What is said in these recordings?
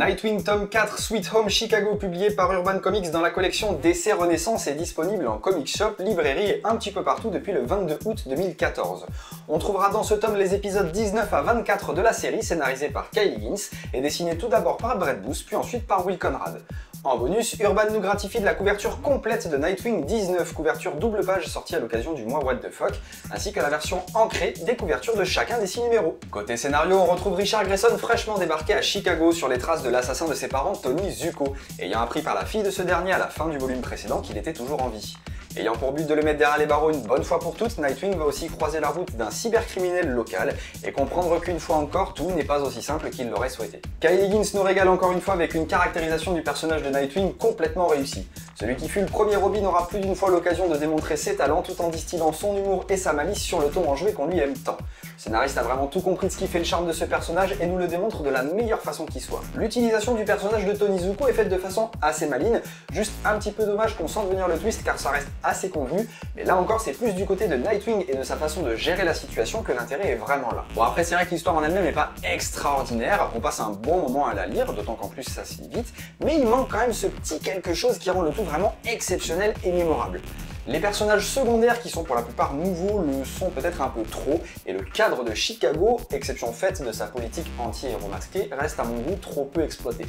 Nightwing tome 4 Sweet Home Chicago, publié par Urban Comics dans la collection DC Renaissance, est disponible en comic shop, librairie et un petit peu partout depuis le 22 août 2014. On trouvera dans ce tome les épisodes 19 à 24 de la série, scénarisés par Kyle Higgins et dessinés tout d'abord par Brett Booth, puis ensuite par Will Conrad. En bonus, Urban nous gratifie de la couverture complète de Nightwing 19, couverture double page sortie à l'occasion du mois What the Fuck, ainsi que la version ancrée des couvertures de chacun des 6 numéros. Côté scénario, on retrouve Richard Grayson fraîchement débarqué à Chicago sur les traces de l'assassin de ses parents Tony Zucco, ayant appris par la fille de ce dernier à la fin du volume précédent qu'il était toujours en vie. Ayant pour but de le mettre derrière les barreaux une bonne fois pour toutes, Nightwing va aussi croiser la route d'un cybercriminel local et comprendre qu'une fois encore, tout n'est pas aussi simple qu'il l'aurait souhaité. Kyle Higgins nous régale encore une fois avec une caractérisation du personnage de Nightwing complètement réussie. Celui qui fut le premier Robin aura plus d'une fois l'occasion de démontrer ses talents tout en distillant son humour et sa malice sur le ton enjoué qu'on lui aime tant. Le scénariste a vraiment tout compris de ce qui fait le charme de ce personnage et nous le démontre de la meilleure façon qui soit. L'utilisation du personnage de Tony Zucco est faite de façon assez maligne, juste un petit peu dommage qu'on sente venir le twist car ça reste assez convenu, mais là encore c'est plus du côté de Nightwing et de sa façon de gérer la situation que l'intérêt est vraiment là. Bon, après c'est vrai que l'histoire en elle-même n'est pas extraordinaire, on passe un bon moment à la lire, d'autant qu'en plus ça se lit vite, mais il manque quand même ce petit quelque chose qui rend le tout vraiment exceptionnel et mémorable. Les personnages secondaires, qui sont pour la plupart nouveaux, le sont peut-être un peu trop, et le cadre de Chicago, exception faite de sa politique anti-héros masqué, reste à mon goût trop peu exploité.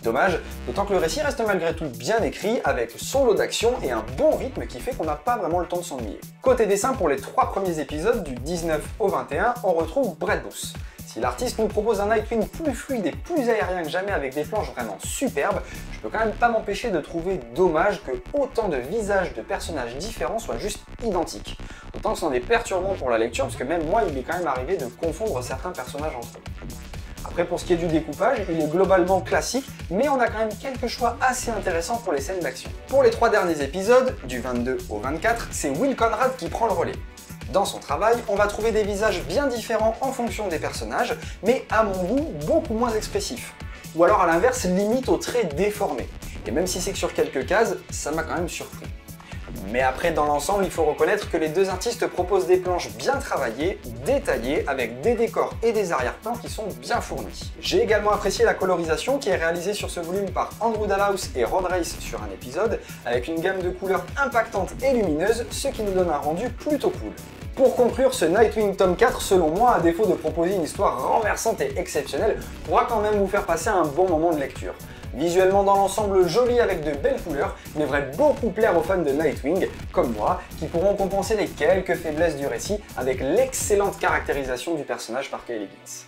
Dommage, d'autant que le récit reste malgré tout bien écrit, avec son lot d'action et un bon rythme qui fait qu'on n'a pas vraiment le temps de s'ennuyer. Côté dessin, pour les 3 premiers épisodes, du 19 au 21, on retrouve Brett Booth. Si l'artiste nous propose un Nightwing plus fluide et plus aérien que jamais avec des planches vraiment superbes, je peux quand même pas m'empêcher de trouver dommage que autant de visages de personnages différents soient juste identiques. Autant que c'en est perturbant pour la lecture, parce que même moi il m'est quand même arrivé de confondre certains personnages entre eux. Après, pour ce qui est du découpage, il est globalement classique, mais on a quand même quelques choix assez intéressants pour les scènes d'action. Pour les 3 derniers épisodes, du 22 au 24, c'est Will Conrad qui prend le relais. Dans son travail, on va trouver des visages bien différents en fonction des personnages, mais à mon goût, beaucoup moins expressifs. Ou alors à l'inverse, limite aux traits déformés. Et même si c'est que sur quelques cases, ça m'a quand même surpris. Mais après, dans l'ensemble, il faut reconnaître que les deux artistes proposent des planches bien travaillées, détaillées, avec des décors et des arrière-plans qui sont bien fournis. J'ai également apprécié la colorisation qui est réalisée sur ce volume par Andrew Dalhouse et Rod Reis sur un épisode, avec une gamme de couleurs impactante et lumineuse, ce qui nous donne un rendu plutôt cool. Pour conclure, ce Nightwing tome 4, selon moi, à défaut de proposer une histoire renversante et exceptionnelle, pourra quand même vous faire passer un bon moment de lecture. Visuellement dans l'ensemble joli avec de belles couleurs, il devrait beaucoup plaire aux fans de Nightwing, comme moi, qui pourront compenser les quelques faiblesses du récit avec l'excellente caractérisation du personnage par Kyle Higgins.